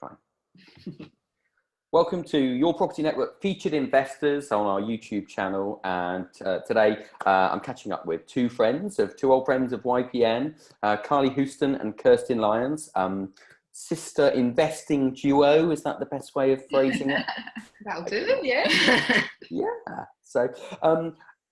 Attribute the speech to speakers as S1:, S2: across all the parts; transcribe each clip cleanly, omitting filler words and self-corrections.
S1: Fine. Welcome to Your Property Network Featured Investors on our YouTube channel. And today I'm catching up with two old friends of YPN, Caly and Kirstin Lyons. Sister investing duo, is that the best way of phrasing it?
S2: That'll do it, yeah.
S1: Yeah. So,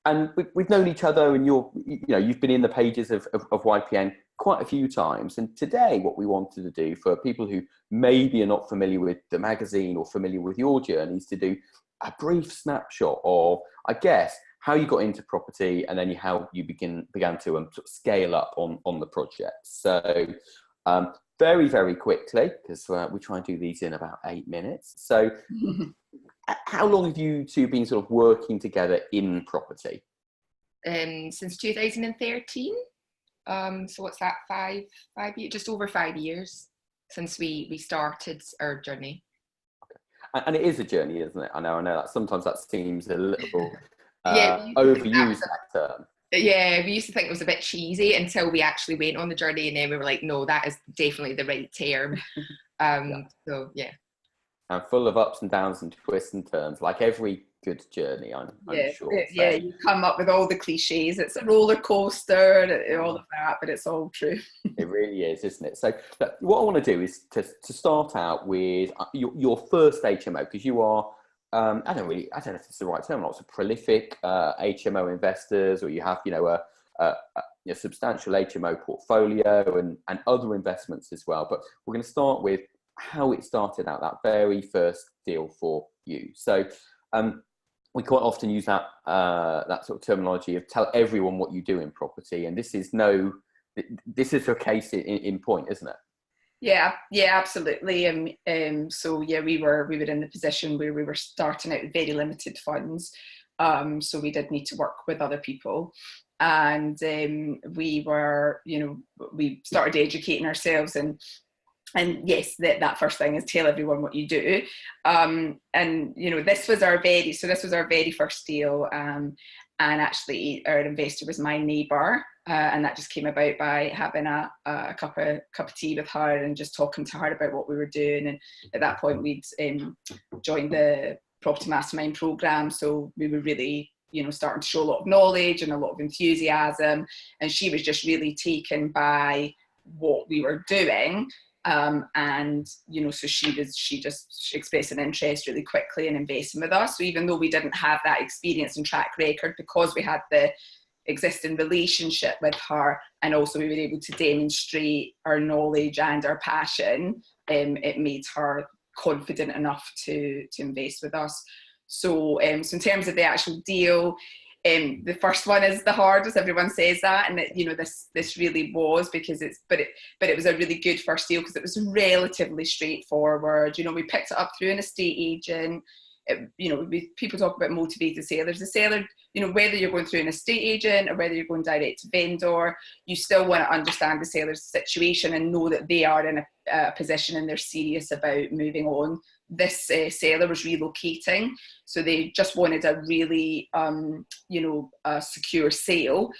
S1: and we've known each other, and you've been in the pages of YPN quite a few times. And today, what we wanted to do for people who maybe are not familiar with the magazine or familiar with your journey is to do a brief snapshot of, I guess, how you got into property, and then how you began to sort of scale up on the project. So, very, very quickly, because we try and do these in about 8 minutes. So how long have you two been sort of working together in property?
S2: Since 2013. So what's that, 5 years, just over 5 years since we started our journey.
S1: Okay. And it is a journey, isn't it? I know that sometimes that seems a little overused, that term.
S2: Yeah, we used to think it was a bit cheesy until we actually went on the journey, and then we were like, no, that is definitely the right term. So yeah. And
S1: full of ups and downs and twists and turns, like every good journey, I'm sure.
S2: Yeah, you come up with all the cliches. It's a roller coaster and all of that, but it's all true.
S1: It really is, isn't it? So what I want to do is to start out with your first HMO, because you are, I don't know if it's the right term, lots of prolific HMO investors, or you have, a substantial HMO portfolio and other investments as well. But we're going to start with how it started out, that very first deal for you. So we quite often use that sort of terminology of tell everyone what you do in property, and this is a case in point, isn't it?
S2: Yeah, absolutely. So yeah, we were in the position where we were starting out with very limited funds. So we did need to work with other people, and we started educating ourselves, and yes, that first thing is tell everyone what you do. And this was our very first deal. And actually our investor was my neighbour. And that just came about by having a cup of tea with her and just talking to her about what we were doing. And at that point we'd joined the Property Mastermind programme. So we were really, starting to show a lot of knowledge and a lot of enthusiasm. And she was just really taken by what we were doing. So she just expressed an interest really quickly in investing with us. So even though we didn't have that experience and track record, because we had the existing relationship with her, and also we were able to demonstrate our knowledge and our passion, it made her confident enough to invest with us. So in terms of the actual deal, the first one is the hardest. Everyone says that, and this really was, because it was a really good first deal because it was relatively straightforward. We picked it up through an estate agent. People talk about motivated sellers. The seller, whether you're going through an estate agent or whether you're going direct to vendor, you still want to understand the seller's situation and know that they are in a position and they're serious about moving on. This seller was relocating, so they just wanted a really, secure sale.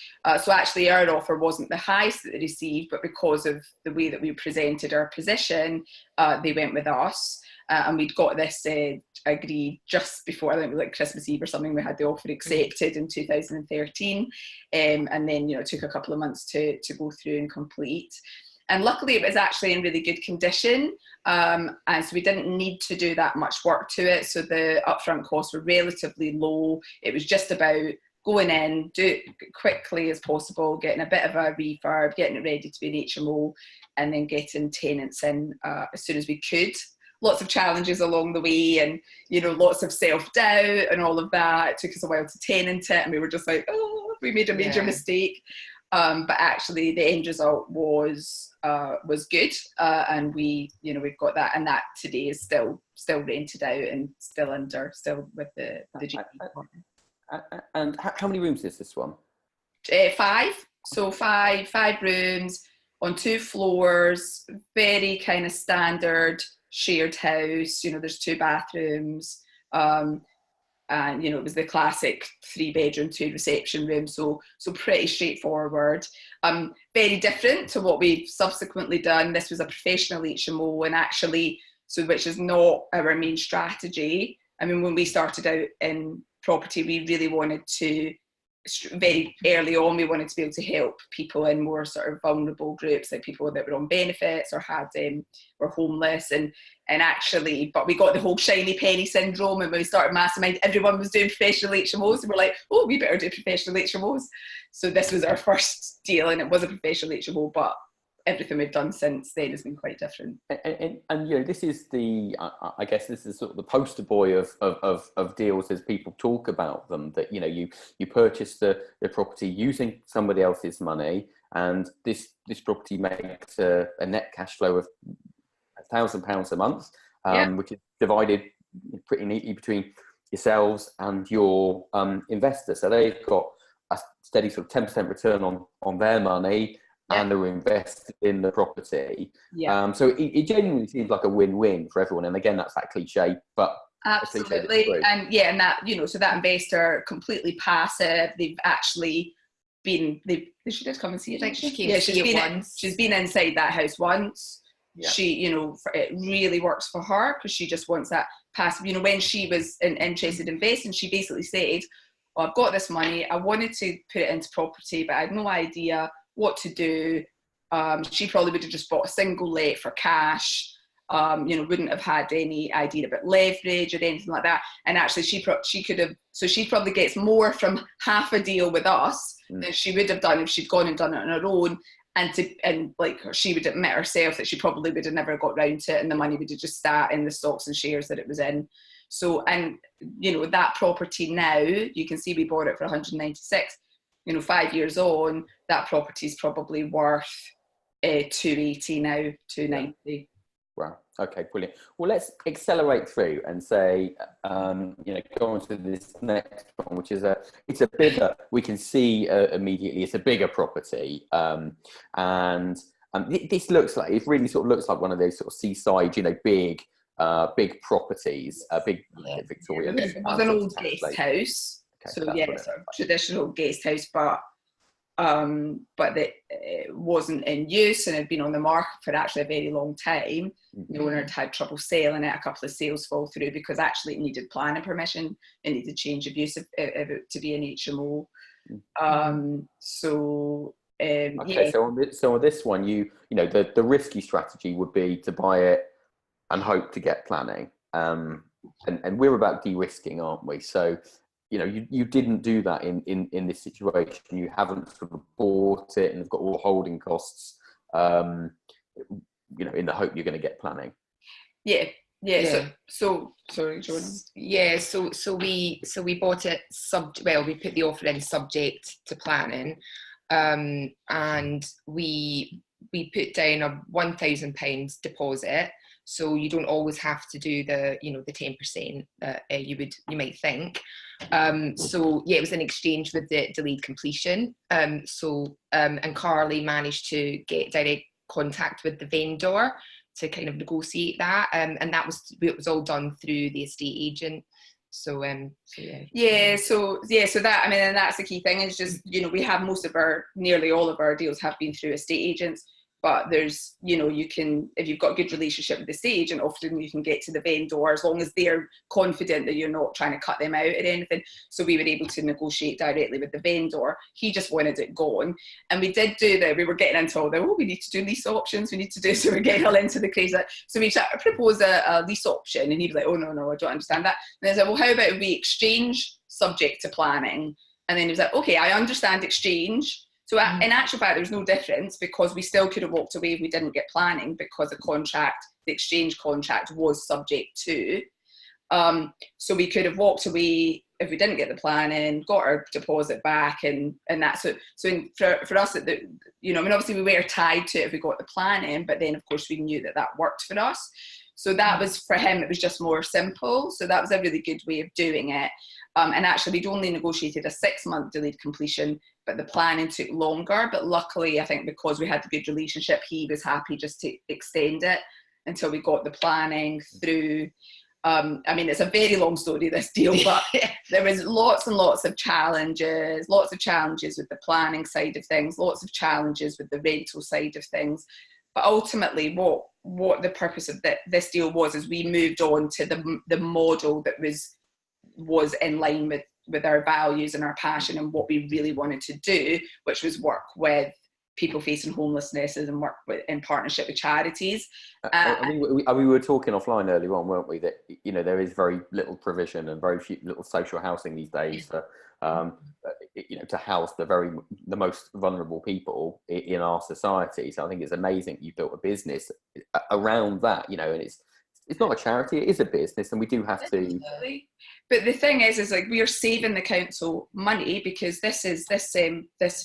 S2: So actually our offer wasn't the highest that they received, but because of the way that we presented our position, they went with us. And we'd got this agreed just before, I think it was like Christmas Eve or something. We had the offer accepted in 2013. And then, it took a couple of months to go through and complete. And luckily it was actually in really good condition. And so we didn't need to do that much work to it. So the upfront costs were relatively low. It was just about going in, do it quickly as possible, getting a bit of a refurb, getting it ready to be an HMO, and then getting tenants in as soon as we could. Lots of challenges along the way, and lots of self-doubt and all of that. It took us a while to tenant it, and we were just like, oh, we made a major mistake. But actually the end result was good, and we've got that, and that today is still rented out and still with the GP.
S1: And how many rooms is this one?
S2: 5. So five rooms on 2 floors, very kind of standard shared house. There's 2 bathrooms, and it was the classic 3-bedroom, 2 reception rooms, so pretty straightforward. Very different to what we've subsequently done. This was a professional HMO, and actually So which is not our main strategy. I mean, when we started out in property, we really wanted to, very early on, we wanted to be able to help people in more sort of vulnerable groups, like people that were on benefits or had were homeless, and actually, but we got the whole shiny penny syndrome, and when we started mastermind, everyone was doing professional HMOs, and we're like, oh, we better do professional HMOs. So this was our first deal, and it was a professional HMO, but everything we've done since then has been quite different.
S1: And you know, this is the, I guess this is sort of the poster boy of deals as people talk about them, that, you know, you purchase the property using somebody else's money, and this property makes a net cash flow of £1,000 a month, which is divided pretty neatly between yourselves and your investor. So they've got a steady sort of 10% return on their money, and they're invested in the property. So it genuinely seems like a win-win for everyone. And again, that's that cliche, but
S2: absolutely. And that, you know, so that investor completely passive. They've actually been, she did come and see it.
S3: Like she's
S2: been inside that house once.
S1: Yeah.
S2: She, you know, it really works for her because she just wants that passive. You know, when she was interested in investing, she basically said, well, I've got this money. I wanted to put it into property, but I had no idea what to do. She probably would have just bought a single let for cash, you know, wouldn't have had any idea about leverage or anything like that. And actually she could have, so she probably gets more from half a deal with us than she would have done if she'd gone and done it on her own. And like she would admit herself that she probably would have never got round to it, and the money would have just sat in the stocks and shares that it was in. So, and you know, that property now, you can see we bought it for 196. You know, 5 years on, that property is probably worth 280 now, 290.
S1: Wow. Okay, brilliant. Well, let's accelerate through and say, you know, go on to this next one, which is it's a bigger. We can see immediately it's a bigger property, and this looks like, it really sort of looks like one of those sort of seaside, you know, big properties, big Victorian.
S2: It was an old guest house. Okay, so yeah, sort of traditional guest house, but it wasn't in use and had been on the market for actually a very long time. The owner had trouble selling it. A couple of sales fall through because actually it needed planning permission. It needed change of use to be an HMO. So
S1: on this one, you know, the risky strategy would be to buy it and hope to get planning. And we're about de-risking, aren't we? So, you know, you didn't do that in this situation. You haven't sort of bought it and have got all the holding costs, you know, in the hope you're going to get planning.
S2: Yeah. So sorry, Joanna.
S3: Yeah. So we bought it we put the offer in subject to planning, and we put down a £1,000 deposit. So you don't always have to do the 10% that you might think. So yeah, it was in exchange with the delayed completion. And Caly managed to get direct contact with the vendor to kind of negotiate that. And it was all done through the estate agent. So that, I mean, and that's the key thing, is just, you know, we have nearly all of our deals have been through estate agents. But there's, you know, you can, if you've got a good relationship with the estate agent, often you can get to the vendor as long as they're confident that you're not trying to cut them out or anything. So we were able to negotiate directly with the vendor. He just wanted it gone. And we did do that. We were getting into all we need to do lease options. So we're getting all into the crazy. So we proposed a lease option, and he was like, oh, no, I don't understand that. And I said, well, how about we exchange subject to planning? And then he was like, okay, I understand exchange. So in actual fact, there's no difference, because we still could have walked away if we didn't get planning, because the exchange contract was subject to. So we could have walked away if we didn't get the planning, got our deposit back, and that's it. So for us, you know, I mean, obviously we were tied to it if we got the planning, but then of course we knew that worked for us. So that was, for him, it was just more simple. So that was a really good way of doing it. And actually, we'd only negotiated a 6-month delayed completion, but the planning took longer. But luckily, I think because we had a good relationship, he was happy just to extend it until we got the planning through. I mean, it's a very long story, this deal, but there was lots and lots of challenges with the planning side of things, lots of challenges with the rental side of things.
S2: But ultimately, what the purpose of this deal was is we moved on to the model that was in line with our values and our passion and what we really wanted to do, which was work with people facing homelessness and work in partnership with charities.
S1: We were talking offline earlier on, weren't we, that there is very little provision and very few little social housing these days for to house the most vulnerable people in our society. So I think it's amazing you built a business around that, and it's not a charity, it is a business, and we do have to.
S2: But the thing is like we are saving the council money because this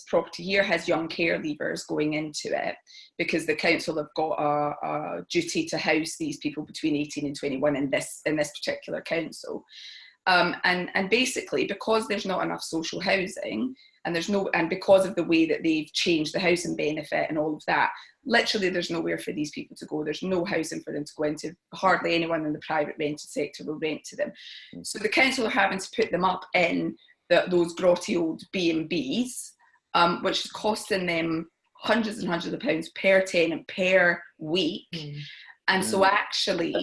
S2: property here has young care leavers going into it, because the council have got a duty to house these people between 18 and 21 in this particular council. And basically, because there's not enough social housing, and because of the way that they've changed the housing benefit and all of that, literally there's nowhere for these people to go. There's no housing for them to go into. Hardly anyone in the private rented sector will rent to them. So the council are having to put them up in those grotty old B&Bs, which is costing them hundreds and hundreds of pounds per tenant per week. And so actually...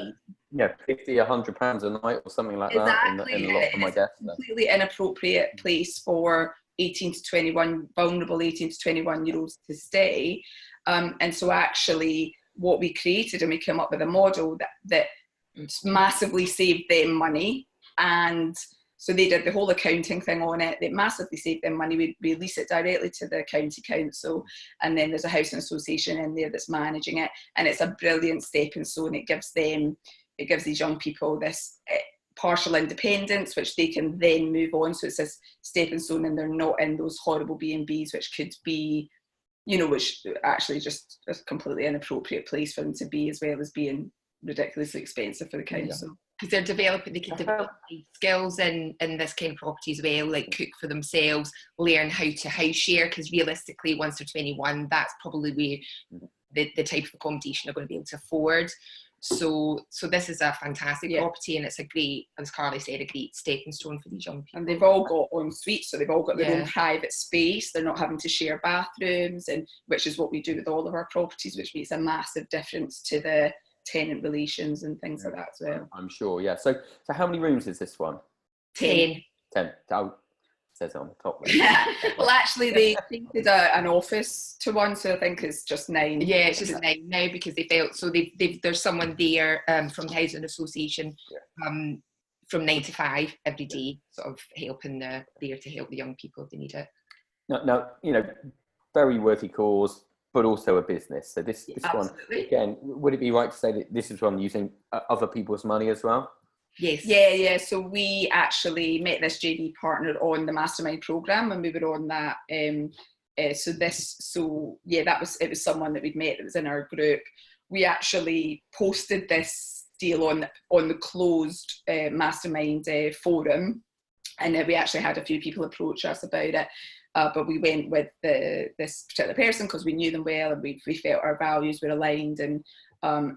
S1: Yeah, £50-100 a night or something like that in a lot of my guests.
S2: Completely inappropriate place for 18 to 21, vulnerable 18 to 21 year olds to stay. And so actually what we created, and we came up with a model that massively saved them money. And so they did the whole accounting thing on it. They massively saved them money. We lease it directly to the county council, and then there's a housing association in there that's managing it. And it's a brilliant stepping stone. It gives these young people this partial independence, which they can then move on. So it's this stepping stone, and they're not in those horrible B&Bs, which could be, which actually just a completely inappropriate place for them to be, as well as being ridiculously expensive for the council.
S3: Because they can develop skills in this kind of property as well, like cook for themselves, learn how to house share, because realistically, once they're 21, that's probably where the type of accommodation they're going to be able to afford. So this is a fantastic property, and it's a great, as Caly said, a great stepping stone for these young people.
S2: And they've all got en suite, so they've all got their own private space. They're not having to share bathrooms, and which is what we do with all of our properties, which makes a massive difference to the tenant relations and things like that as well.
S1: I'm sure, yeah. So how many rooms is this one?
S3: 10.
S1: 10. Oh, it says it on the top there.
S2: Yeah. Well, actually, they did an office to one, so I think it's just 9.
S3: Yeah, it's just 9 now, because they felt so. There's someone there from the housing association from 9 to 5 every day, sort of helping there to help the young people if they need it.
S1: Now, very worthy cause, but also a business. So this one, again, would it be right to say that this is one using other people's money as well?
S3: Yes.
S2: Yeah. So we actually met this JV partner on the mastermind program, and we were on that. It was someone that we'd met that was in our group. We actually posted this deal on the closed mastermind forum, and we actually had a few people approach us about it. But we went with this particular person because we knew them well, and we felt our values were aligned, and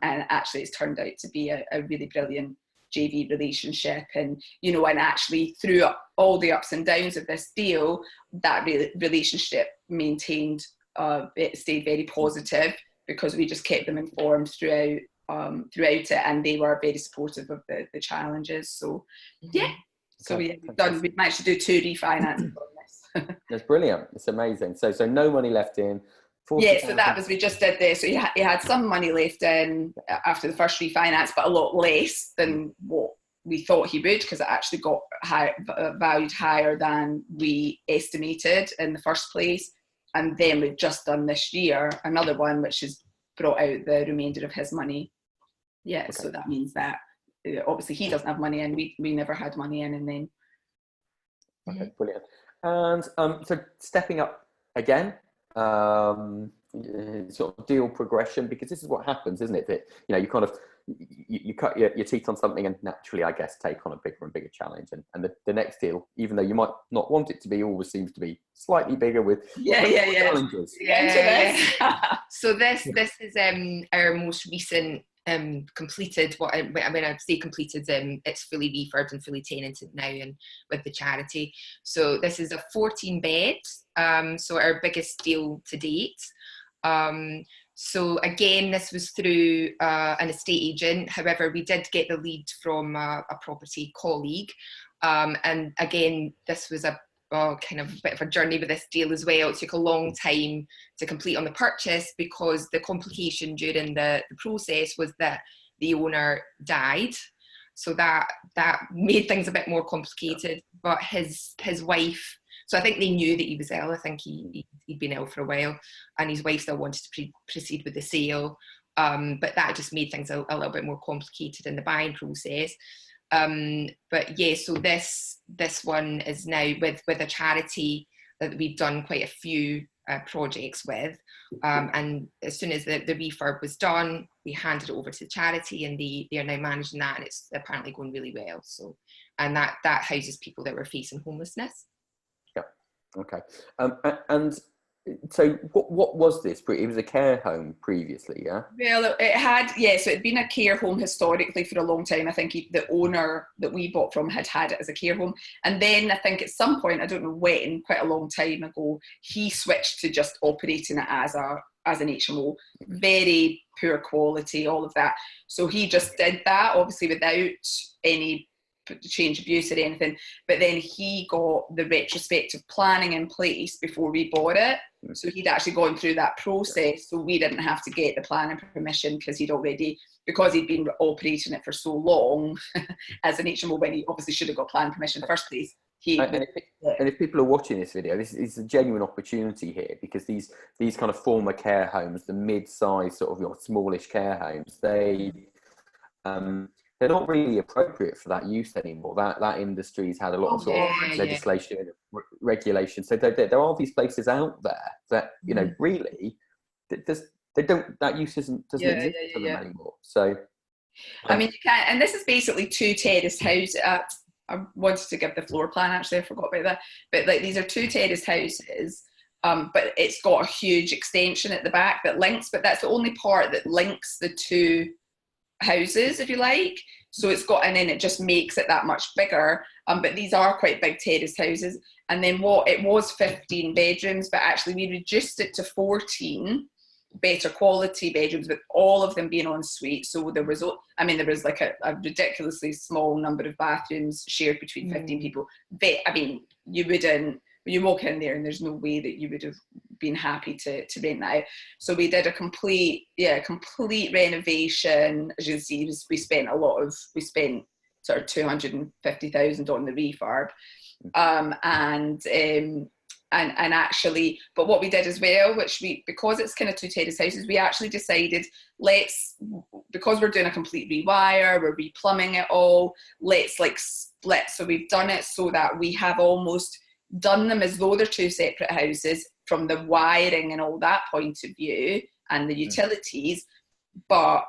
S2: actually it's turned out to be a really brilliant JV relationship. And and actually through all the ups and downs of this deal, that relationship maintained, it stayed very positive, because we just kept them informed throughout it, and they were very supportive of the challenges. So we've managed to do 2 refinances on this.
S1: That's brilliant. It's amazing. So no money left in.
S2: So that was, we just did this. So he had some money left in after the first refinance, but a lot less than what we thought he would, because it actually got valued higher than we estimated in the first place. And then we've just done this year another one, which has brought out the remainder of his money. So that means that obviously he doesn't have money in, we never had money in, and then.
S1: Okay, brilliant. And so stepping up again, sort of deal progression, because this is what happens, isn't it? That you kind of you cut your teeth on something, and naturally, I guess, take on a bigger and bigger challenge. And the next deal, even though you might not want it to be, always seems to be slightly bigger with challenges.
S3: So this is our most recent completed. When I say completed, it's fully refurbed and fully tenanted now, and with the charity. So this is a 14 bed. So our biggest deal to date. So again, this was through an estate agent. However, we did get the lead from a property colleague. And again, this was a kind of a bit of a journey with this deal as well. It took a long time to complete on the purchase because the complication during the process was that the owner died. So that made things a bit more complicated. But his wife, so I think they knew that he was ill. I think he'd been ill for a while, and his wife still wanted to proceed with the sale. But that just made things a little bit more complicated in the buying process. But yeah, so this one is now with a charity that we've done quite a few projects with, and as soon as the refurb was done, we handed it over to the charity, and they are now managing that, and it's apparently going really well. So, and that houses people that were facing homelessness.
S1: Yeah. Okay. And so what was this? It was a care home previously, yeah?
S2: Well, it had, yeah, so it'd been a care home historically for a long time. I think the owner that we bought from had it as a care home. And then I think at some point, I don't know when, quite a long time ago, he switched to just operating it as an HMO. Very poor quality, all of that. So he just did that, obviously without any change of use or anything, but then he got the retrospective planning in place before we bought it, so he'd actually gone through that process, so we didn't have to get the planning permission because he'd been operating it for so long as an HMO when he obviously should have got planning permission in the first place.
S1: And if people are watching this video, this is a genuine opportunity here, because these kind of former care homes, the mid-sized sort of smallish care homes, they're not really appropriate for that use anymore. That industry's had a lot of sort of legislation, regulation. So there are these places out there that, you know, really, that use doesn't exist for them anymore. So,
S2: I mean, you can, and this is basically 2 terraced houses. I wanted to give the floor plan, actually, I forgot about that. But like, these are 2 terraced houses, but it's got a huge extension at the back that links, but that's the only part that links the 2 houses, if you like. So it's got, and then it just makes it that much bigger. But these are quite big terraced houses. And then it was 15 bedrooms, but actually we reduced it to 14 better quality bedrooms, with all of them being en suite. So there was like a ridiculously small number of bathrooms shared between 15 people. I mean, you walk in there and there's no way that you would have been happy to rent that out. So we did a complete renovation. As you can see, we spent sort of 250,000 on the refurb. And actually, but what we did as well, because it's kind of 2 terrace houses, we actually decided, because we're doing a complete rewire, we're replumbing it all, let's like split. So we've done it so that we have almost done them as though they're 2 separate houses from the wiring and all that point of view and the utilities, but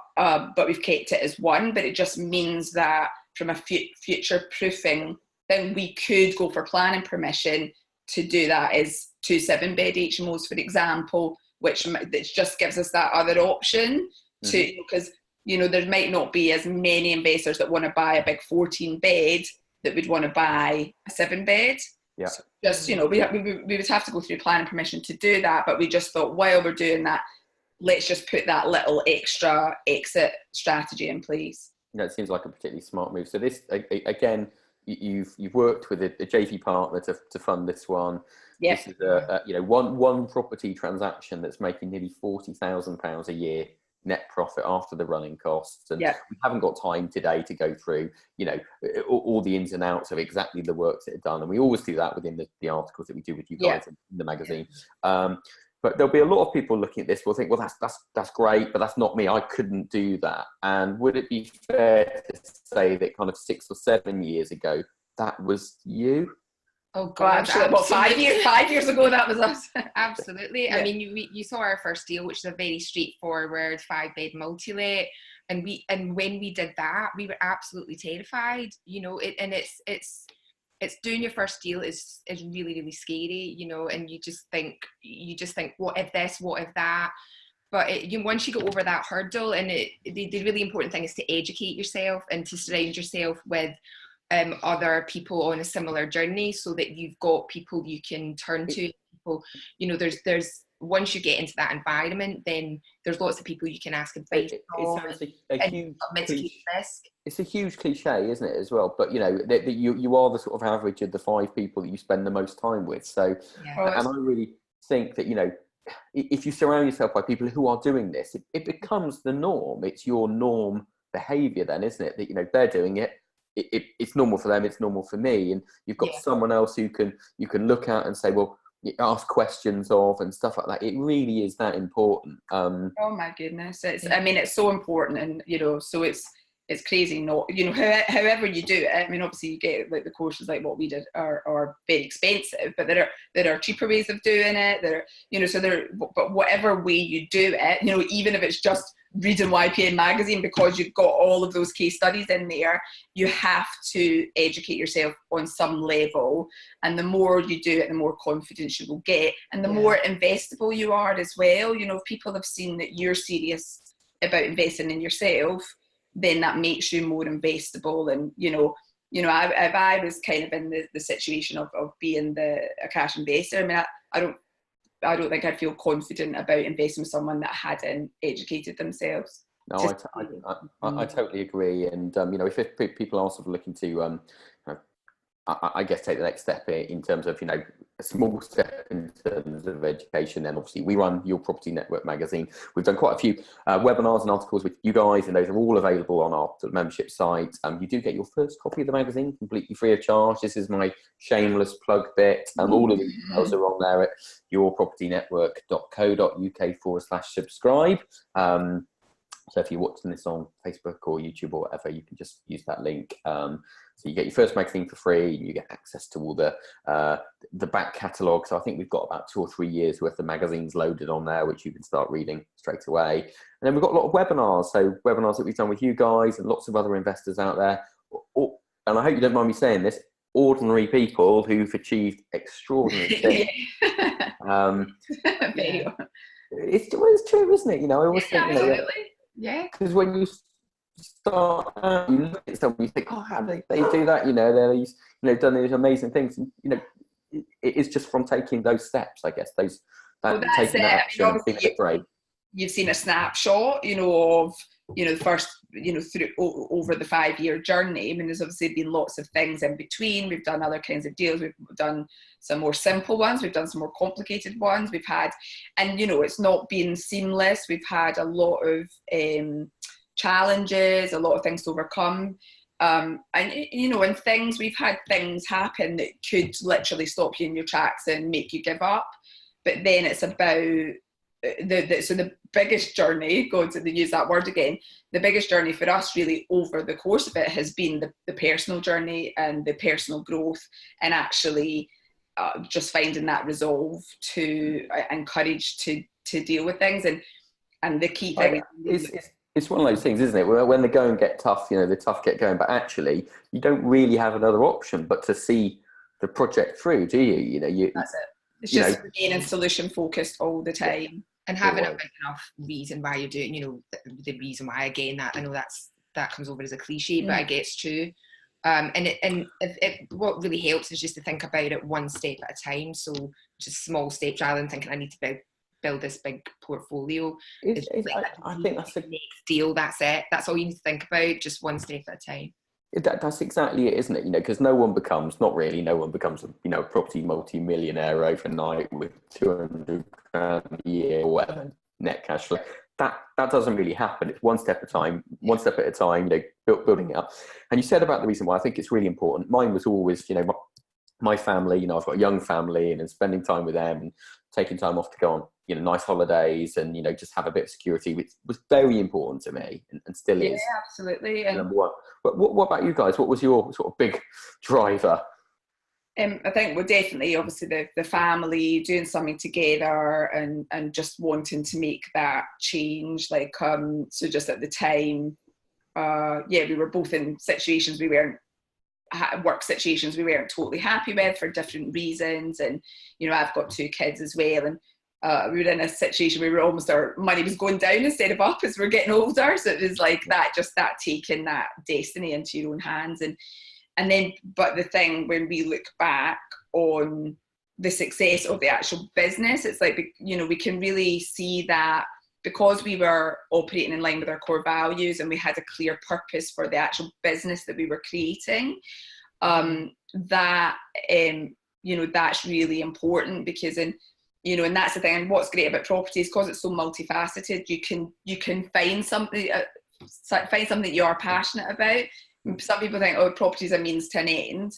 S2: we've kept it as one. But it just means that from a future proofing, then we could go for planning permission to do that as 2 7-bed HMOs, for example, which just gives us that other option to, because, you know, there might not be as many investors that want to buy a big 14-bed that would want to buy a 7-bed.
S1: Yeah.
S2: So just, you know, we would have to go through planning permission to do that, but we just thought, while we're doing that, let's just put that little extra exit strategy in place.
S1: You know, it seems like a particularly smart move. So this, again, you've worked with a JV partner to fund this one.
S2: Yeah.
S1: This is one property transaction that's making nearly £40,000 a year net profit after the running costs, and we haven't got time today to go through, you know, all the ins and outs of exactly the works that are done, and we always do that within the articles that we do with you guys in the magazine. But there'll be a lot of people looking at this will think, well, that's great, but that's not me. I couldn't do that. And would it be fair to say that kind of 6 or 7 years ago, that was you?
S2: Oh God, absolutely. Well, 5 years ago, that was us.
S3: Absolutely. Yeah. I mean, you saw our first deal, which is a very straightforward 5-bed multi-let, and when we did that, we were absolutely terrified. You know, it's doing your first deal is really, really scary. You know, and you just think, what if this, what if that? But once you go over that hurdle, and the really important thing is to educate yourself and to surround yourself with other people on a similar journey, so that you've got people you can turn to. People, you know, there's
S4: once you get into that environment, then there's lots of people you can ask advice from.
S1: It sounds a huge
S4: mitigate risk.
S1: It's a huge cliche, isn't it, as well? But you know, that you are the sort of average of the 5 people that you spend the most time with. So, and I really think that, you know, if you surround yourself by people who are doing this, it becomes the norm. It's your norm behaviour then, isn't it? That, you know, they're doing it. It's normal for them. It's normal for me. And you've got someone else who you can look at and say, well, ask questions of and stuff like that. It really is that important.
S2: Oh my goodness, it's so important, and you know, so it's crazy. Not, you know, however you do it. I mean, obviously you get like the courses like what we did are very expensive, but there are cheaper ways of doing it. But whatever way you do it, you know, even if it's just reading YPN magazine, because you've got all of those case studies in there, you have to educate yourself on some level, and the more you do it, the more confidence you will get, and the more investable you are as well. You know, if people have seen that you're serious about investing in yourself, then that makes you more investable. And you know, if I was kind of in the situation of being a cash investor, I mean, I don't think I'd feel confident about investing with someone that hadn't educated themselves.
S1: No, I totally agree. And you know, if people are sort of looking to I guess take the next step in terms of, you know, a small step in terms of education, then obviously we run Your Property Network magazine. We've done quite a few webinars and articles with you guys, and those are all available on our membership site. You do get your first copy of the magazine completely free of charge. This is my shameless plug bit. All of the details are on there at yourpropertynetwork.co.uk/subscribe. So if you're watching this on Facebook or YouTube or whatever, you can just use that link. So you get your first magazine for free. You get access to all the back catalogue. So I think we've got about 2 or 3 years worth of magazines loaded on there, which you can start reading straight away. And then we've got a lot of webinars. So webinars that we've done with you guys and lots of other investors out there. And I hope you don't mind me saying this, ordinary people who've achieved extraordinary things. It's true, isn't it? You know, I always think, you know, because when you start out, you look at someone, you think, oh, how do they do that? You know, they're these, you know, done these amazing things. And, you know, it is just from taking those steps, I guess. Taking that action, I mean,
S2: you've seen a snapshot, you know, of, you know, the first, you know, through over the 5-year journey. I mean, there's obviously been lots of things in between. We've done other kinds of deals. We've done some more simple ones. We've done some more complicated ones. We've had, and, you know, it's not been seamless. We've had a lot of challenges, a lot of things to overcome. And, you know, we've had things happen that could literally stop you in your tracks and make you give up. But then it's about the biggest journey, going to use that word again, the biggest journey for us really over the course of it has been the personal journey and the personal growth, and actually just finding that resolve and courage to deal with things. And the key thing
S1: it's one of those things, isn't it? When the going get tough, you know, the tough get going, but actually you don't really have another option but to see the project through, do you? You know,
S2: that's it. It's just remaining solution focused all the time,
S4: and having a big enough reason why you're doing, you know, the reason why, again, that I know that comes over as a cliche, but I get it's true. What really helps is just to think about it one step at a time. So just small steps rather than thinking I need to build this big portfolio.
S1: I think that's the
S4: next deal. That's it. That's all you need to think about. Just one step at a time.
S1: That's exactly it, isn't it? You know, because no one becomes a, you know, property multi-millionaire overnight with 200 grand a year or whatever net cash flow. That doesn't really happen. It's one step at a time, you know, building it up. And you said about the reason why, I think it's really important. Mine was always, you know, my family. You know, I've got a young family, and spending time with them and taking time off to go on, you know, nice holidays and, you know, just have a bit of security, which was very important to me and still is.
S2: Yeah, absolutely. And
S1: number one. But what about you guys? What was your sort of big driver?
S2: I think we're definitely, obviously, the family, doing something together and just wanting to make that change. Like, so just at the time, we were both in situations work situations we weren't totally happy with for different reasons. And, you know, I've got 2 kids as well. And we were in a situation where our money was going down instead of up as we're getting older. So it was like that taking that destiny into your own hands. And then, but the thing, when we look back on the success of the actual business. It's like, you know, we can really see that because we were operating in line with our core values and we had a clear purpose for the actual business that we were creating, you know, that's really important, because you know, and that's the thing. And what's great about property is because it's so multifaceted, you can find something that you are passionate about. Some people think, oh, property is a means to an end,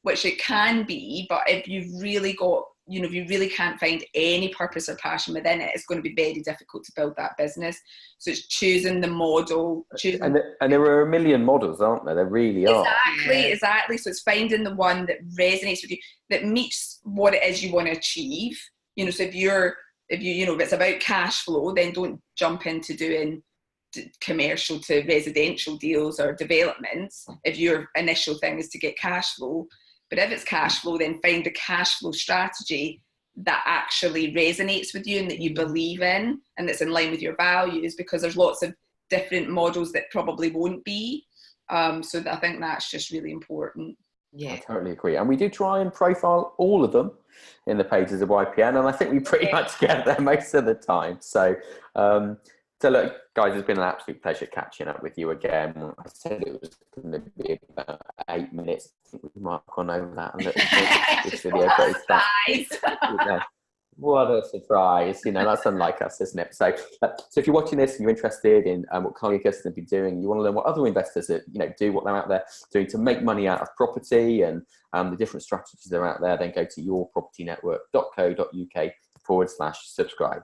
S2: which it can be, but if you've really got, you know, if you really can't find any purpose or passion within it, it's going to be very difficult to build that business. So it's choosing the model.
S1: And there are a million models, aren't there? There really are.
S2: Exactly. So it's finding the one that resonates with you, that meets what it is you want to achieve. You know, so if you know, if it's about cash flow, then don't jump into doing commercial to residential deals or developments if your initial thing is to get cash flow. But if it's cash flow, then find the cash flow strategy that actually resonates with you and that you believe in and that's in line with your values, because there's lots of different models that probably won't be. So I think that's just really important.
S4: Yeah,
S1: I totally agree. And we do try and profile all of them in the pages of YPN, and I think we pretty much get there most of the time. So, so look, guys, it's been an absolute pleasure catching up with you again. I said it was going to be about 8 minutes. I think we might have gone over that. And this video goes what a surprise. You know, that's unlike us, isn't it? So if you're watching this and you're interested in what Caly and Kirstin have been doing, you want to learn what other investors that, you know, do what they're out there doing to make money out of property and the different strategies that are out there, then go to yourpropertynetwork.co.uk/subscribe.